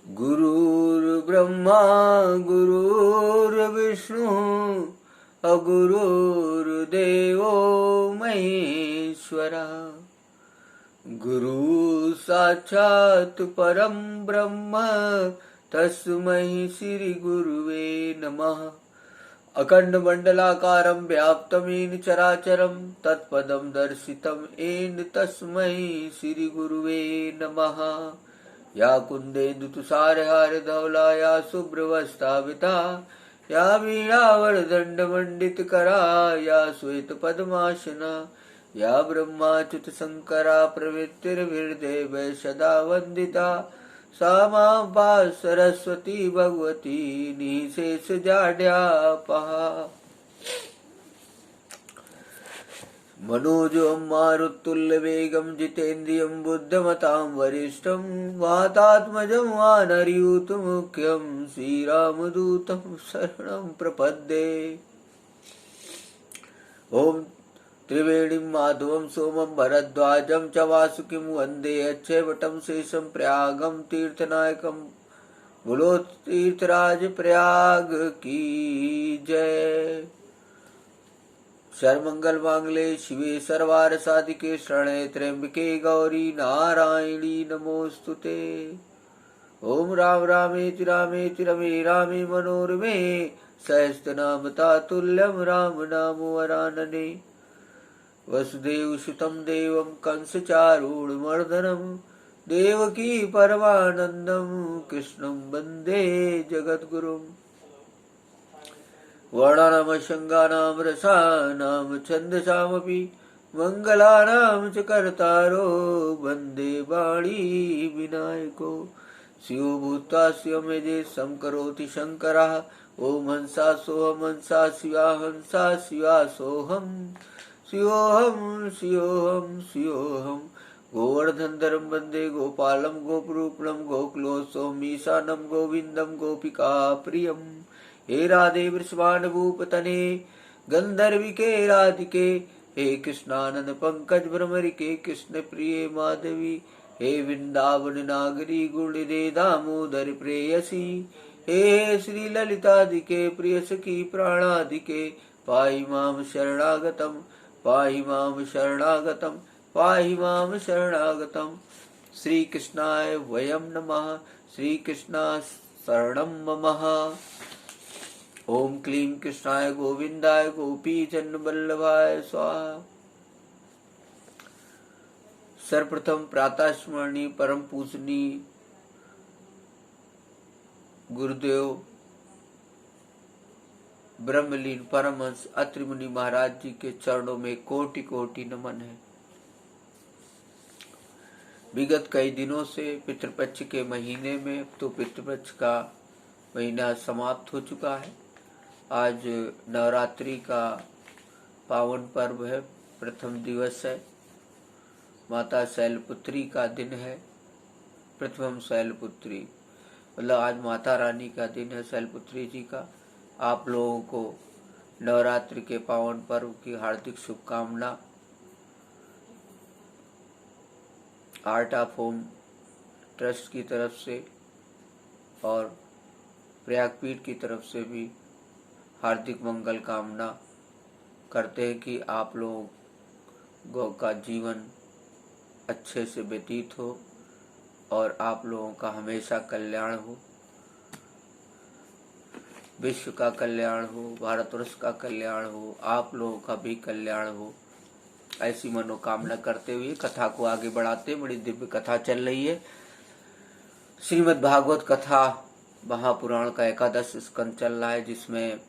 गुरुर्ब्रह्मा गुरुर्विष्णु अगुरुर्देवो महेश्वरा। गुरु साक्षात् परम ब्रह्म तस्मै श्री गुरुवे नमः। अखंड मंडलाकारं व्याप्तं येन चराचरं तत्पदं दर्शितं येन तस्मै श्री गुरुवे नमः। या कुन्देन्दुतुषारहारधवला या शुभ्रवस्त्रावृता या वीणावरदण्डमण्डितकरा या श्वेतपद्मासना या ब्रह्माच्युत शंकरा प्रवृत्तिर्विर्देवैः सदा वन्दिता सा मां पाहि सरस्वती भगवती निःशेषजाड्यापहा। मनोजवं मारुततुल्यवेगं जितेन्द्रियं बुद्धिमतां वरिष्ठं वातात्मजं वानरयूथमुख्यं श्रीरामदूतं शरणं प्रपद्ये। ॐ त्रिवेणीं माधवं सोमं भरद्वाजं च वासुकिं वन्दे अक्षयवटं शेषं प्रयागं तीर्थनायकं। बोलो तीर्थराज प्रयाग की जय। सर्वमंगल मांगले शिवे सर्वार्थ साधिके शरण्ये त्र्यंबके गौरी नारायणी नमोस्तुते। ओम राम रामेति रामेति रमे रामे मनोरमे सहस्रनाम तुल्यं राम नाम वरानने। वसुदेव सुतं देवं कंसचारूढमर्दनं देवकी परमानन्दं कृष्णं वन्दे जगद्गुरुम्। वर्णानामशङ्गानां रसानां छन्दसामपि मङ्गलानां च कर्तारो वन्दे वाणी विनायको। शिवो भूत्वा शिवमेजे संकरोति शङ्करः। ॐ हंसा सोऽहं हंसा शिवा हंसा शिवा सोऽहं शिवोऽहं शिवोऽहं शिवोऽहं। गोवर्धनधरं वन्दे गोपालं गोपरूपणं गोकुलोत्सवमीशानं गोविन्दं गोपिकाप्रियम्। हे राधे वृषभानुभूपतने गंधर्विके राधिके हे कृष्णानंद पंकज भ्रमरिके कृष्ण प्रिय माधवी। हे वृंदावन नागरी गुणिदे दामोदर प्रेयसी। हे श्री ललितादिके प्रिय सखी प्राणादिके पाहि मां शरणागतम पाहि मां शरणागतम पाहि मां शरणागतम। श्री कृष्णाय वयं नमः श्री कृष्णा शरणं मम। ओम क्लीं कृष्णाय गोविंदाय गोपीजनवल्लभाय स्वाहा। सर्वप्रथम प्रातः स्मरणीय परम पूजनीय गुरुदेव ब्रह्मलीन परमहंस अत्रि मुनि महाराज जी के चरणों में कोटि कोटि नमन है। विगत कई दिनों से पितृपक्ष के महीने में तो पितृपक्ष का महीना समाप्त हो चुका है। आज नवरात्रि का पावन पर्व है, प्रथम दिवस है। माता शैलपुत्री का दिन है, प्रथम शैलपुत्री मतलब आज माता रानी का दिन है, शैलपुत्री जी का। आप लोगों को नवरात्रि के पावन पर्व की हार्दिक शुभकामना। आर्ट ऑफ होम ट्रस्ट की तरफ से और प्रयागपीठ की तरफ से भी हार्दिक मंगल कामना करते हैं कि आप लोगों का जीवन अच्छे से व्यतीत हो और आप लोगों का हमेशा कल्याण हो, विश्व का कल्याण हो, भारतवर्ष का कल्याण हो, आप लोगों का भी कल्याण हो, ऐसी मनोकामना करते हुए कथा को आगे बढ़ाते। बड़ी दिव्य कथा चल रही है। श्रीमद् भागवत कथा महापुराण का 11 स्कंद चल रहा है, जिसमें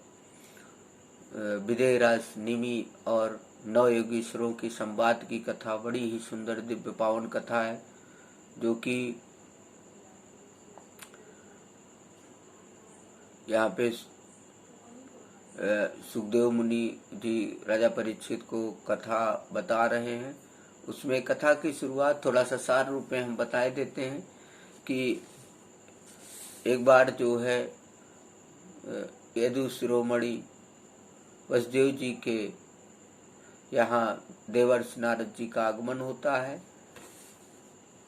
विदेहराज निमि और नवयोगीश्वरों की संवाद की कथा बड़ी ही सुंदर दिव्य पावन कथा है, जो कि यहाँ पे सुखदेव मुनि जी राजा परीक्षित को कथा बता रहे हैं। उसमें कथा की शुरुआत थोड़ा सा सार रूप में हम बताए देते हैं कि एक बार जो है यदु शिरोमणि वसुदेव जी के यहाँ देवर्षि नारद जी का आगमन होता है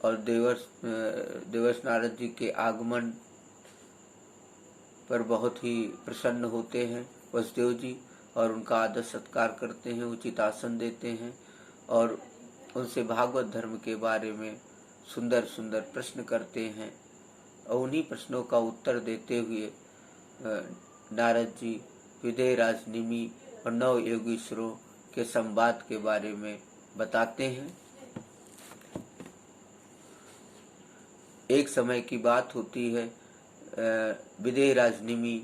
और देवर्ष नारद जी के आगमन पर बहुत ही प्रसन्न होते हैं वसुदेव जी, और उनका आदर सत्कार करते हैं, उचित आसन देते हैं और उनसे भागवत धर्म के बारे में सुंदर सुंदर प्रश्न करते हैं। और उन्हीं प्रश्नों का उत्तर देते हुए नारद जी विदेहराज निमि और नव योगीश्वरों के संवाद के बारे में बताते हैं। एक समय की बात होती है, विदेहराज निमि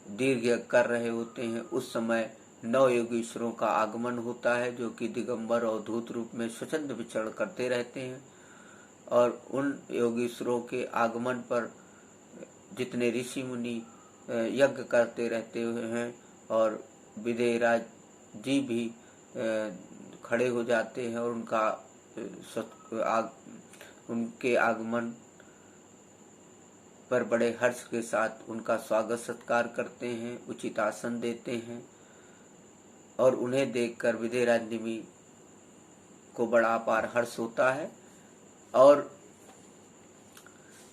दीर्घ यज्ञ कर रहे होते हैं। उस समय नव योगीश्वरों का आगमन होता है, जो कि दिगंबर और धूत रूप में स्वच्छंद विचरण करते रहते हैं। और उन योगीश्वरों के आगमन पर जितने ऋषि मुनि यज्ञ करते रहते हैं और विदेहराज जी भी खड़े हो जाते हैं और उनके आगमन पर बड़े हर्ष के साथ उनका स्वागत सत्कार करते हैं, उचित आसन देते हैं। और उन्हें देखकर विदेहराज निमि को बड़ा अपार हर्ष होता है और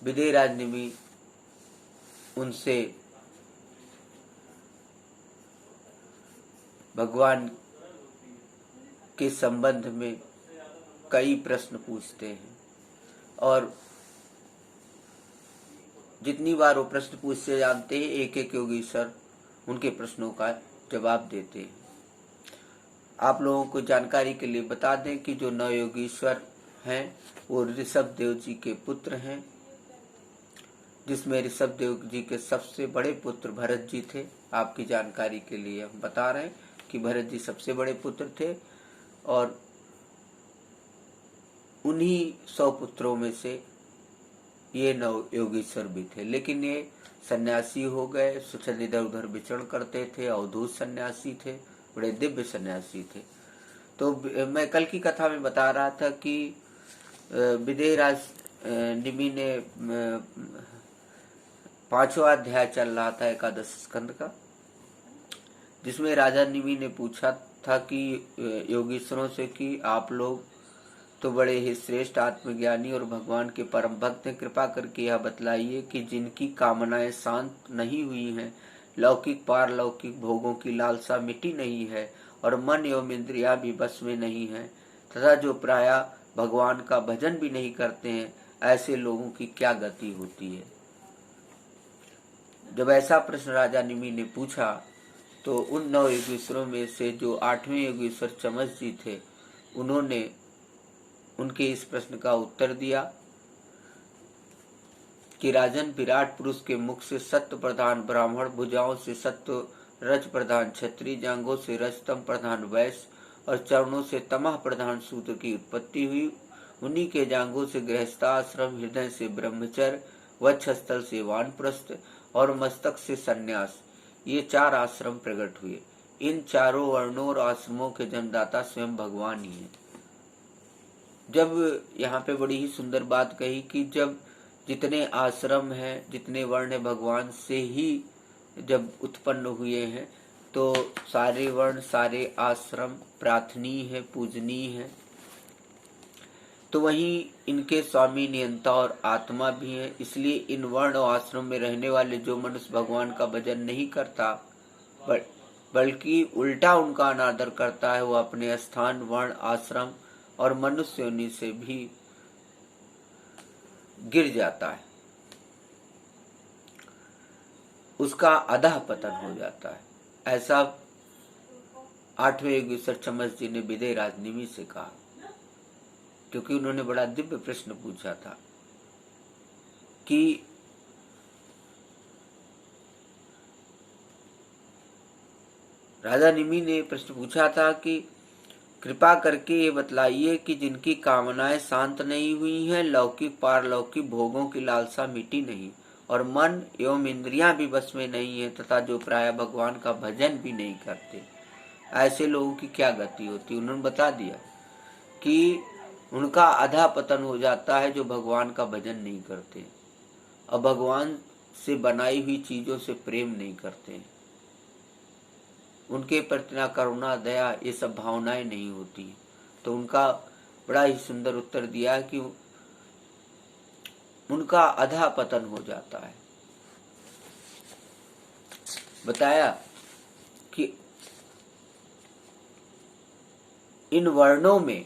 विदेहराज निमि उनसे भगवान के संबंध में कई प्रश्न पूछते हैं। और जितनी बार वो प्रश्न पूछते जानते हैं, एक एक योगीश्वर उनके प्रश्नों का जवाब देते हैं। आप लोगों को जानकारी के लिए बता दें कि जो नव योगीश्वर हैं वो ऋषभ देव जी के पुत्र हैं, जिसमें ऋषभ देव जी के सबसे बड़े पुत्र भरत जी थे। आपकी जानकारी के लिए हम बता रहे हैं कि भरत जी सबसे बड़े पुत्र थे और उन्हीं 100 पुत्रों में से ये नव योगीश्वर भी थे। लेकिन ये सन्यासी हो गए, स्वच्छंद इधर उधर विचरण करते थे, अवधूत सन्यासी थे, बड़े दिव्य सन्यासी थे। तो मैं कल की कथा में बता रहा था कि विदेहराज निमि ने 5वां अध्याय चल रहा था एकादश स्कंद का, जिसमें राजा निमि ने पूछा था कि योगीश्वरों से कि आप लोग तो बड़े ही श्रेष्ठ आत्मज्ञानी और भगवान के परम भक्त हैं, कृपा करके यह बतलाइए कि जिनकी कामनाएं शांत नहीं हुई हैं, लौकिक पारलौकिक भोगों की लालसा मिटी नहीं है और मन एवं इंद्रिया भी बस में नहीं है, तथा जो प्रायः भगवान का भजन भी नहीं करते हैं, ऐसे लोगों की क्या गति होती है। जब ऐसा प्रश्न राजा निमि ने पूछा तो उन 9 योगीश्वरों में से जो 8वें योगीश्वर चमस जी थे, उन्होंने उनके इस प्रश्न का उत्तर दिया कि राजन, विराट पुरुष के मुख से सत्य प्रधान ब्राह्मण, भुजाओं से सत्य रज प्रधान क्षत्रिय, जांघों से रजतम प्रधान वैश्य और चरणों से तमह प्रधान शूद्र की उत्पत्ति हुई। उन्हीं के जांघों से गृहस्थाश्रम, हृदय से ब्रह्मचर्य, वक्षस्थल से वानप्रस्थ और मस्तक से संन्यास, ये 4 आश्रम प्रकट हुए। इन चारों वर्णों और आश्रमों के जन्मदाता स्वयं भगवान ही हैं। जब यहाँ पे बड़ी ही सुंदर बात कही कि जब जितने आश्रम हैं, जितने वर्ण हैं, भगवान से ही जब उत्पन्न हुए हैं, तो सारे वर्ण सारे आश्रम प्रार्थनीय है, पूजनीय है। तो वहीं इनके स्वामी, नियंता और आत्मा भी है। इसलिए इन वर्ण और आश्रम में रहने वाले जो मनुष्य भगवान का भजन नहीं करता बल्कि उल्टा उनका अनादर करता है, वो अपने स्थान, वर्ण, आश्रम और मनुष्य योनि से भी गिर जाता है, उसका अधः पतन हो जाता है। ऐसा 8वें योगीश्वर चमस जी ने विदेहराज निमि से कहा, क्योंकि उन्होंने बड़ा दिव्य प्रश्न पूछा था कि राजा निमि ने प्रश्न पूछा था कि कृपा करके ये बतलाइए कि जिनकी कामनाएं शांत नहीं हुई हैं, लौकिक पारलौकिक भोगों की लालसा मिटी नहीं और मन एवं इंद्रियां भी बस में नहीं है, तथा जो प्राय भगवान का भजन भी नहीं करते, ऐसे लोगों की क्या गति होती। उन्होंने बता दिया कि उनका अधा पतन हो जाता है जो भगवान का भजन नहीं करते और भगवान से बनाई हुई चीजों से प्रेम नहीं करते, उनके प्रति ना करुणा, दया, ये सब भावनाएं नहीं होती। तो उनका बड़ा ही सुंदर उत्तर दिया कि उनका अधा पतन हो जाता है। बताया कि इन वर्णों में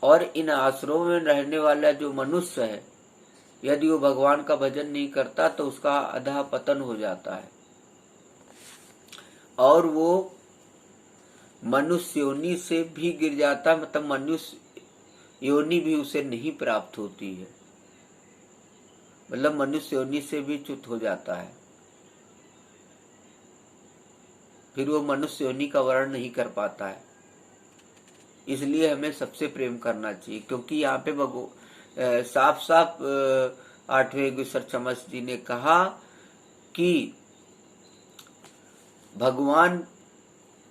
और इन आश्रमों में रहने वाला जो मनुष्य है, यदि वो भगवान का भजन नहीं करता तो उसका अधा पतन हो जाता है और वो मनुष्य योनि से भी गिर जाता है, मतलब मनुष्य योनि भी उसे नहीं प्राप्त होती है, मतलब मनुष्य योनि से भी च्युत हो जाता है। फिर वो मनुष्य योनि का वर्ण नहीं कर पाता है। इसलिए हमें सबसे प्रेम करना चाहिए, क्योंकि यहाँ पे साफ साफ 8वें योगेश्वर चमस जी ने कहा कि भगवान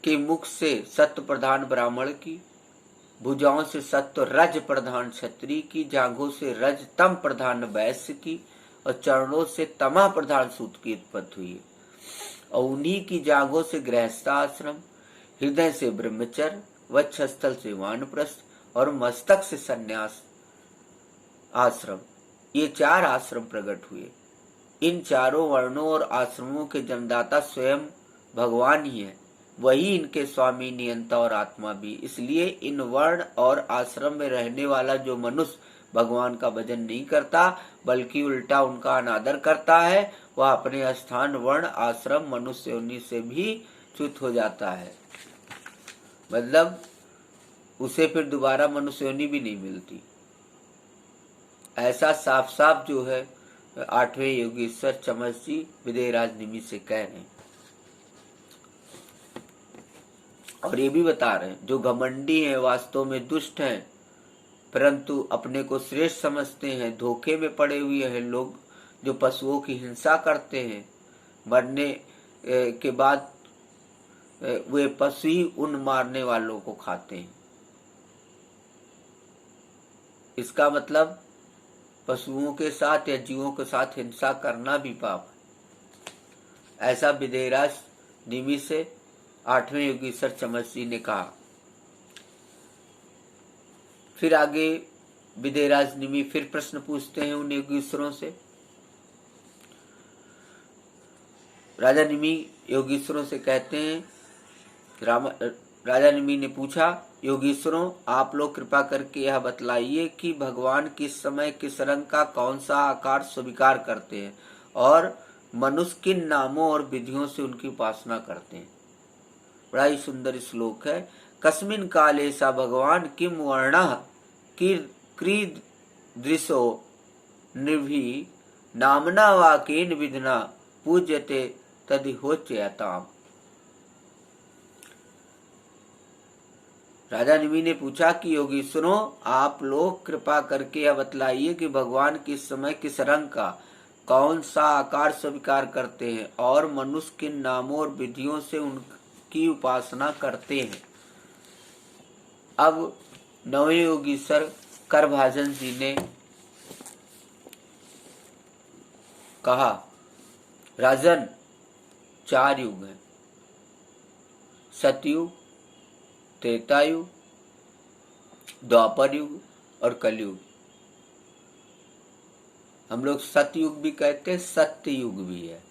के मुख से सत्य प्रधान ब्राह्मण की, भुजाओं से सत्य रज प्रधान क्षत्रिय की, जांघों से रज तम प्रधान वैश्य की और चरणों से तमा प्रधान सूत की उत्पत्ति हुई है। और उन्हीं की जांघों से गृहस्थाश्रम, हृदय से ब्रह्मचर्य, वक्षस्थल से वानप्रस्थ और मस्तक से संन्यास आश्रम, ये 4 आश्रम प्रकट हुए। इन चारों वर्णों और आश्रमों के जन्मदाता स्वयं भगवान ही है, वही इनके स्वामी, नियंता और आत्मा भी। इसलिए इन वर्ण और आश्रम में रहने वाला जो मनुष्य भगवान का भजन नहीं करता बल्कि उल्टा उनका अनादर करता है, वह अपने स्थान, वर्ण, आश्रम, मनुष्य योनि से भी च्युत हो जाता है, मतलब उसे फिर दोबारा मनुष्य योनि भी नहीं मिलती। ऐसा साफ साफ जो है 8वें योगेश्वर चमस जी विदेहराज निमि से कह रहे हैं। और ये भी बता रहे हैं, जो घमंडी हैं वास्तव में दुष्ट हैं, परंतु अपने को श्रेष्ठ समझते हैं, धोखे में पड़े हुए हैं लोग, जो पशुओं की हिंसा करते हैं, मरने के बाद वे पशु ही उन मारने वालों को खाते हैं। इसका मतलब पशुओं के साथ या जीवों के साथ हिंसा करना भी पाप है। ऐसा विदेहराज निमि से 8वें योगेश्वर चमस जी ने कहा। फिर आगे विदेहराज निमि फिर प्रश्न पूछते हैं उन योगेश्वरों से। राजा निमि योगेश्वरों से कहते हैं, राजा निमि ने पूछा, योगेश्वरों आप लोग कृपा करके यह बतलाइए कि भगवान किस समय किस रंग का कौन सा आकार स्वीकार करते हैं और मनुष्य किन नामों और विधियों से उनकी उपासना करते हैं। बड़ा ही सुंदर श्लोक है। कस्मिन काले सा भगवान किम वर्णः कीदृशो निर्भी नामना वा केन विधिना पूज्यते तदिहोच्यताम्। राजा निमि ने पूछा कि योगीश्वरों आप लोग कृपा करके यह बतलाइए कि भगवान किस समय किस रंग का कौन सा आकार स्वीकार करते हैं और मनुष्य किन नामों और विधियों से उनकी उपासना करते हैं। अब 9वें योगीश्वर करभाजन जी ने कहा, राजन 4 युग हैं, सतयुग, त्रेता युग, द्वापर युग और कलयुग। हम लोग सतयुग भी कहते हैं, सत्य युग भी है,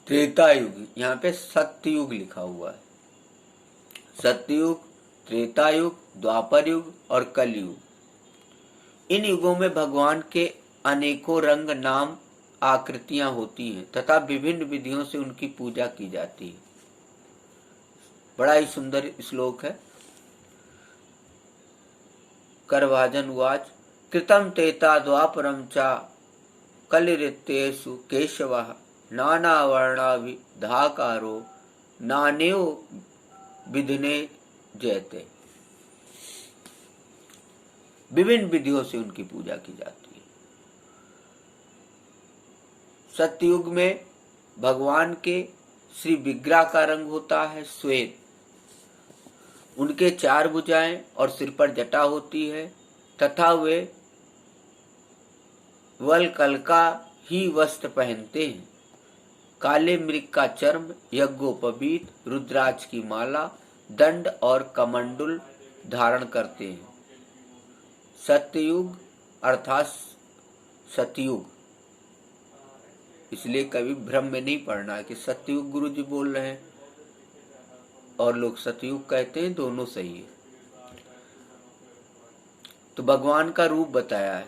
त्रेता युग, यहाँ पे सत्ययुग लिखा हुआ है। सत्ययुग, त्रेता युग, द्वापर युग और कलयुग। इन युगों में भगवान के अनेकों रंग, नाम, आकृतियां होती हैं तथा विभिन्न विधियों से उनकी पूजा की जाती है। बड़ा ही सुंदर श्लोक है। करभाजन उवाच, कृतं तेता द्वापरं च कलिरित्येषु केशवः नानावर्णाभिधाकारो नानेव विधिने जयते। विभिन्न विधियों से उनकी पूजा की जाती है। सतयुग में भगवान के श्री विग्रह का रंग होता है श्वेत, उनके 4 भुजाएं और सिर पर जटा होती है तथा वे वलकल ही वस्त्र पहनते हैं। काले मृग का चर्म, यज्ञोपवीत, रुद्राक्ष की माला, दंड और कमंडल धारण करते हैं। सत्ययुग अर्थात सतयुग, इसलिए कभी भ्रम में नहीं पड़ना है कि सतयुग गुरु जी बोल रहे हैं और लोग सतयुग कहते हैं, दोनों सही है। तो भगवान का रूप बताया है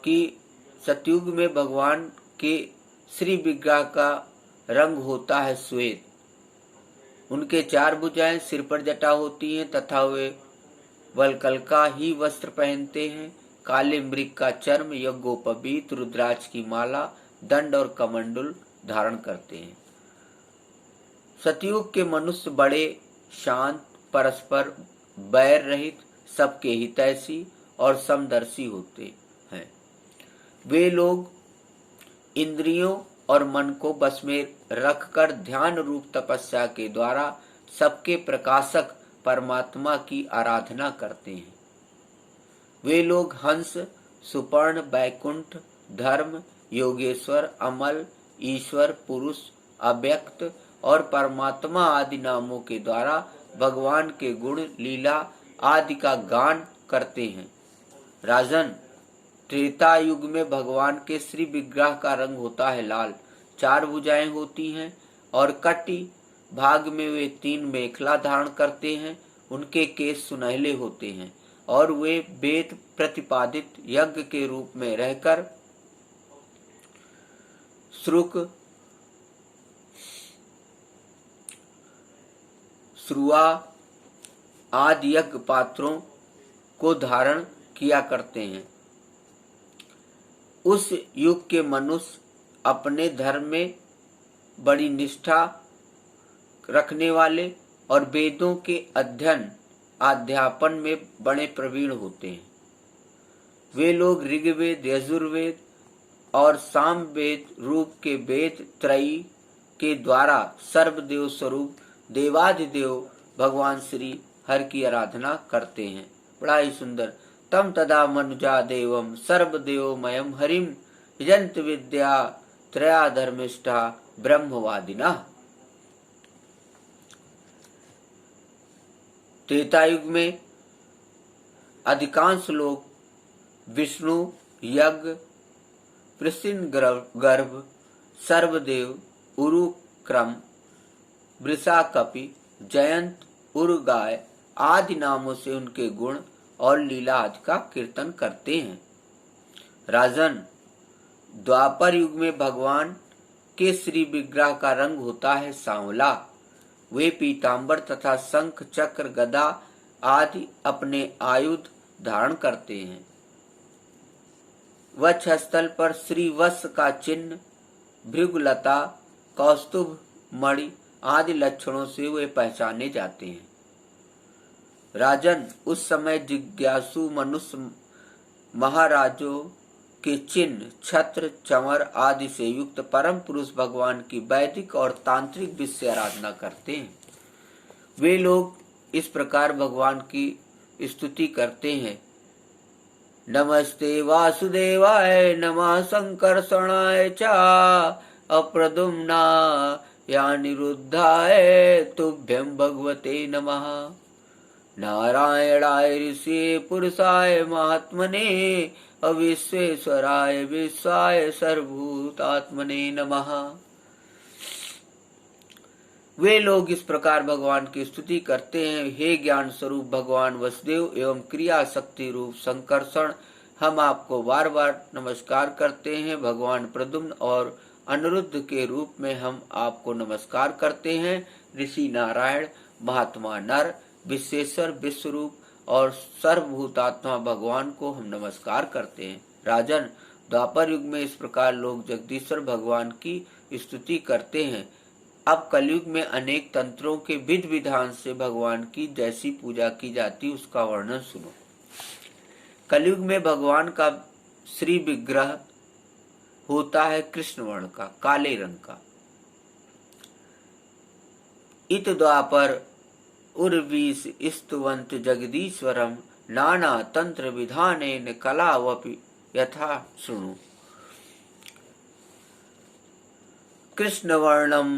कि सतयुग में भगवान के श्री विग्रह का रंग होता है श्वेत, उनके 4 भुजाएं, सिर पर जटा होती हैं तथा वे वलकल ही वस्त्र पहनते हैं, काले मृग का चर्म, यज्ञोपवीत, रुद्राक्ष की माला, दंड और कमंडल धारण करते हैं। सतयुग के मनुष्य बड़े शांत, परस्पर बैर रहित, सबके हितैषी और समदर्शी होते हैं। वे लोग इंद्रियों और मन को बस में रखकर ध्यान रूप तपस्या के द्वारा सबके प्रकाशक परमात्मा की आराधना करते हैं। वे लोग हंस, सुपर्ण, बैकुंठ, धर्म, योगेश्वर, अमल, ईश्वर, पुरुष, अव्यक्त और परमात्मा आदि नामों के द्वारा भगवान के गुण, लीला आदि का गान करते हैं। राजन, त्रेता युग में भगवान के श्री विग्रह का रंग होता है लाल, 4 भुजाएं होती हैं और कटी भाग में वे 3 मेखला धारण करते हैं। उनके केश सुनहले होते हैं और वे वेद प्रतिपादित यज्ञ के रूप में रहकर श्रुक, श्रुआ आदि यज्ञ पात्रों को धारण किया करते हैं। उस युग के मनुष्य अपने धर्म में बड़ी निष्ठा रखने वाले और वेदों के अध्ययन अध्यापन में बड़े प्रवीण होते हैं। वे लोग ऋग्वेद, यजुर्वेद और सामवेद रूप के वेद त्रयी के द्वारा सर्वदेव स्वरूप देवाधिदेव भगवान श्री हरि की आराधना करते हैं। बड़ा ही सुंदर। तम तदा मनुजा देवम सर्वदेवमयम हरिम यजंत विद्या त्रया धर्मिष्ठा ब्रह्मवादिना। त्रेतायुग में अधिकांश लोग विष्णु, यज्ञ, प्रसिन गर्भ, सर्वदेव, उरुक्रम, वृषाकपि, जयंत, उर्गाय आदि नामों से उनके गुण और लीला आदि का कीर्तन करते हैं। राजन, द्वापर युग में भगवान के श्री विग्रह का रंग होता है सांवला। वे पीतांबर तथा शंख, चक्र, गदा आदि अपने आयुध धारण करते हैं। वक्षस्थल पर श्रीवत्स का चिन्ह, भृगुलता, कौस्तुभ मणि आदि लक्षणों से वे पहचाने जाते हैं। राजन, उस समय जिज्ञासु मनुष्य महाराजों के चिन्ह, छत्र, चंवर आदि से युक्त परम पुरुष भगवान की वैदिक और तांत्रिक विधि से आराधना करते हैं। वे लोग इस प्रकार भगवान की स्तुति करते हैं। नमस्ते वासुदेवाय नमः संकर्षणाय च अप्रद्युम्ना यानिरुद्धाय तुभ्यं भगवते नमः। नारायणाय ऋषि पुरुषाय महात्मने अविश्वेश्वराय विश्वाय सर्वभूतात्मने नमः। वे लोग इस प्रकार भगवान की स्तुति करते हैं। हे ज्ञान स्वरूप भगवान वसुदेव एवं क्रिया शक्ति रूप संकर्षण, हम आपको बार बार नमस्कार करते हैं। भगवान प्रद्युम्न और अनिरुद्ध के रूप में हम आपको नमस्कार करते हैं। ऋषि नारायण, महात्मा नर, विश्वेश्वर विश्वरूप और सर्वभूतात्मा भगवान को हम नमस्कार करते हैं। राजन, द्वापर युग में इस प्रकार लोग जगदीश्वर भगवान की स्तुति करते हैं। अब कलयुग में अनेक तंत्रों के विधि विधान से भगवान की जैसी पूजा की जाती उसका वर्णन सुनो। कलयुग में भगवान का श्री विग्रह होता है कृष्ण वर्ण का, काले रंग का। इत द्वापर उर्वीस स्तुवंत जगदीश्वरम नाना तंत्र विधानेन कलावपि यथा शृणु। कृष्ण वर्णम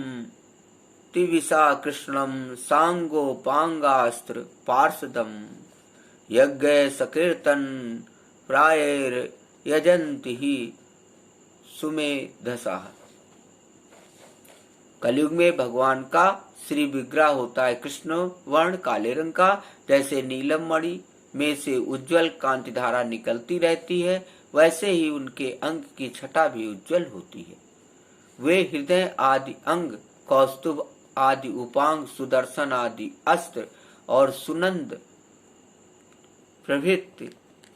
तिविसा कृष्णम सांगोपांगास्त्र पार्षदम यज्ञ सकीर्तन प्रायर यजन्ति ही सुमेधसः। कलयुग में भगवान का श्री विग्रह होता है कृष्ण वर्ण काले रंग का। जैसे नीलम मणि में से उज्जवल कांति धारा निकलती रहती है, वैसे ही उनके अंग की छटा भी उज्जवल होती है। वे हृदय आदि अंग, कौस्तुभ आदि उपांग, सुदर्शन आदि अस्त्र और सुनंद प्रभृति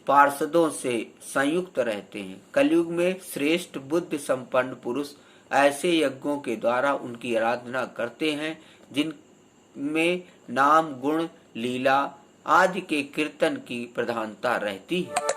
पार्षदों से संयुक्त रहते हैं। कलयुग में श्रेष्ठ बुद्धि संपन्न पुरुष ऐसे यज्ञों के द्वारा उनकी आराधना करते हैं जिनमें नाम गुण लीला आदि के कीर्तन की प्रधानता रहती है।